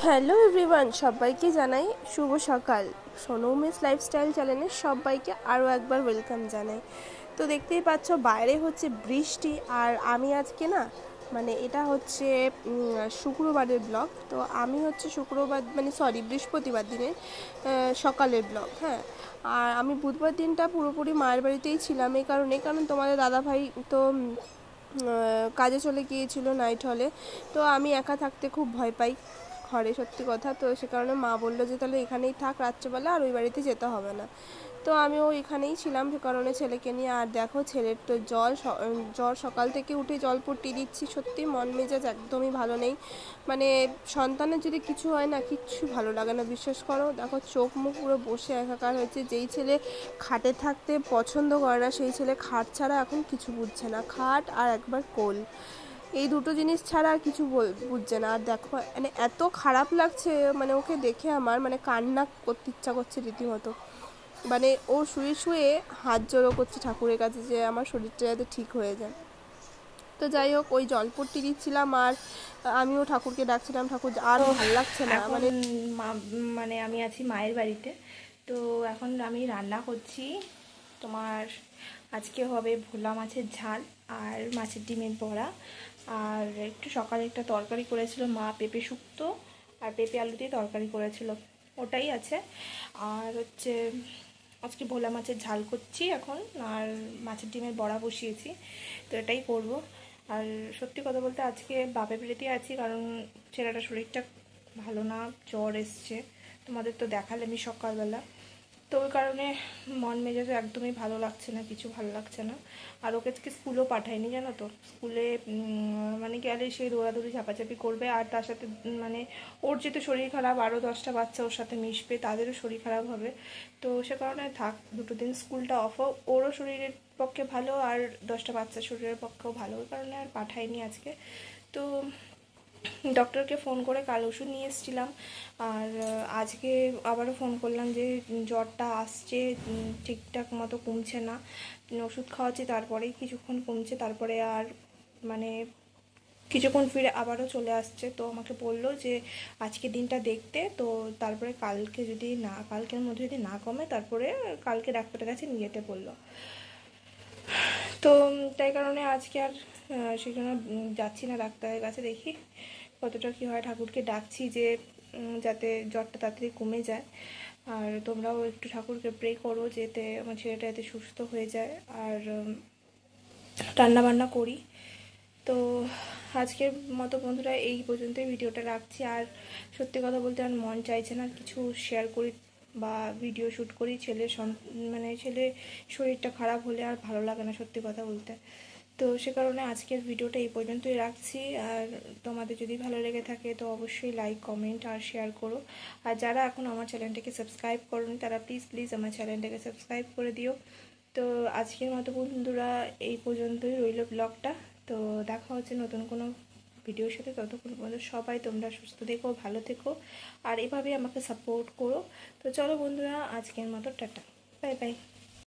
Hello everyone, সবাইকে জানাই শুভ সকাল। সোনু মিস লাইফস্টাইল চ্যানেলে সবাইকে আরও একবার ওয়েলকাম জানাই। তো দেখতেই পাচ্ছ বাইরে হচ্ছে বৃষ্টি, আর আমি আজকে না মানে এটা হচ্ছে শুক্রবারের ব্লগ। তো আমি হচ্ছে শুক্রবার মানে বৃহস্পতিবার দিনের সকালের ব্লগ। হ্যাঁ, আর আমি বুধবার দিনটা পুরোপুরি মায়ের বাড়িতেই ছিলাম এই কারণ তোমাদের দাদাভাই তো কাজে চলে গিয়েছিল নাইট হলে। তো আমি একা থাকতে খুব ভয় পাই ঘরে, সত্যি কথা। তো সে কারণে মা বললো যে তাহলে এখানেই থাক রাত্রেবেলা, আর ওই বাড়িতে যেতে হবে না। তো আমিও এখানেই ছিলাম সে কারণে ছেলেকে নিয়ে। আর দেখো ছেলের তো জ্বর সকাল থেকে উঠে জল পট্টি দিচ্ছি। সত্যি মন মেজাজ একদমই ভালো নেই। মানে সন্তানের যদি কিছু হয় না, কিচ্ছু ভালো লাগে না, বিশ্বাস করো। দেখো চোখ মুখ পুরো বসে একাকার হয়েছে। যেই ছেলে খাটে থাকতে পছন্দ করে না, সেই ছেলে খাট ছাড়া এখন কিছু বুঝছে না। খাট আর একবার কোল, এই দুটো জিনিস ছাড়া আর কিছু বুঝছে না। আর দেখো মানে এত খারাপ লাগছে, মানে ওকে দেখে আমার মানে কান্না করতে ইচ্ছা করছে রীতিমতো। মানে ও শুয়ে শুয়ে হাত জড়ো করছে ঠাকুরের কাছে যে আমার শরীরটা যাতে ঠিক হয়ে যায়। তো যাই হোক, ওই জলপট্টি দিচ্ছিলাম আর আমিও ঠাকুরকে ডাকছিলাম, ঠাকুর আর তো ভাল লাগছে না এখন মানে। মানে আমি আছি মায়ের বাড়িতে। তো এখন আমি রান্না করছি। তোমার আজকে হবে ভোলা মাছের ঝাল আর মাছের ডিমের বড়া। আর একটু সকালে একটা তরকারি করেছিল মা, পেঁপে শুক্তো আর পেঁপে আলু দিয়ে তরকারি করেছিল, ওটাই আছে। আর হচ্ছে আজকে ভোলা মাছের ঝাল করছি এখন, আর মাছের ডিমের বড়া বসিয়েছি। তো এটাই করব। আর সত্যি কথা বলতে আজকে বাপের বাড়িতেই আছি, কারণ ছেলেটার শরীরটা ভালো না, জ্বর এসছে, তোমাদের তো দেখালামই সকালবেলা। তো ওই কারণে মন মেজাজ একদমই ভালো লাগছে না, কিছু ভালো লাগছে না। আর ওকে আজকে স্কুলও পাঠায়নি, জানো তো। স্কুলে মানে গেলে সে দৌড়াদৌড়ি ঝাপাঝাপি করবে, আর তার সাথে মানে ওর যেহেতু শরীর খারাপ, আরও 10টা বাচ্চা ওর সাথে মিশবে, তাদেরও শরীর খারাপ হবে। তো সে কারণে থাক, দুটো দিন স্কুলটা অফ হোক, ওরও শরীরের পক্ষে ভালো আর 10টা বাচ্চার শরীরের পক্ষেও ভালো, ওই কারণে আর পাঠাইনি আজকে। তো ডক্টরকে ফোন করে কাল ওষুধ নিয়ে এসেছিলাম। আর আজকে আবারও ফোন করলাম যে জ্বরটা আসছে, ঠিকঠাক মতো কমছে না, ওষুধ খাওয়াচ্ছি তারপরেই কিছুক্ষণ কমছে, তারপরে আর মানে কিছুক্ষণ ফিরে আবারও চলে আসছে। তো আমাকে বললো যে আজকে দিনটা দেখতে, তো তারপরে কালকের মধ্যে যদি না কমে তারপরে কালকে ডাক্তারের কাছে নিয়ে যেতে বললো। তো তাই কারণে আজকে আর সেই জন্য যাচ্ছি না ডাক্তারের কাছে, দেখি কতটা কী হয়। ঠাকুরকে ডাকছি যে যাতে জ্বরটা তাড়াতাড়ি কমে যায়। আর তোমরাও একটু ঠাকুরকে প্রে করো যেতে আমার ছেলেটা যাতে সুস্থ হয়ে যায়। আর রান্নাবান্না করি। তো আজকের মতো বন্ধুরা এই পর্যন্তই ভিডিওটা রাখছি। আর সত্যি কথা বলতে আর মন চাইছে না কিছু শেয়ার করি বা ভিডিও শ্যুট করি। মানে ছেলে শরীরটা খারাপ হলে আর ভালো লাগে না, সত্যি কথা বলতে। তো সে কারণে আজকের ভিডিওটা এই পর্যন্তই রাখছি। আর তোমাদের যদি ভালো লেগে থাকে তো অবশ্যই লাইক, কমেন্ট আর শেয়ার করো। আর যারা এখন আমার চ্যানেলটাকে সাবস্ক্রাইব করোনি তারা প্লিজ আমার চ্যানেলটাকে সাবস্ক্রাইব করে দিও। তো আজকের মতো বন্ধুরা এই পর্যন্তই রইল ব্লগটা। তো দেখা হচ্ছে নতুন কোনো ভিডিওর সাথে। ততক্ষণ পর্যন্ত সবাই তোমরা সুস্থ থেকো, ভালো থেকো, আর এভাবেই আমাকে সাপোর্ট করো। তো চলো বন্ধুরা, আজকের মতো টাটা, বাই বাই।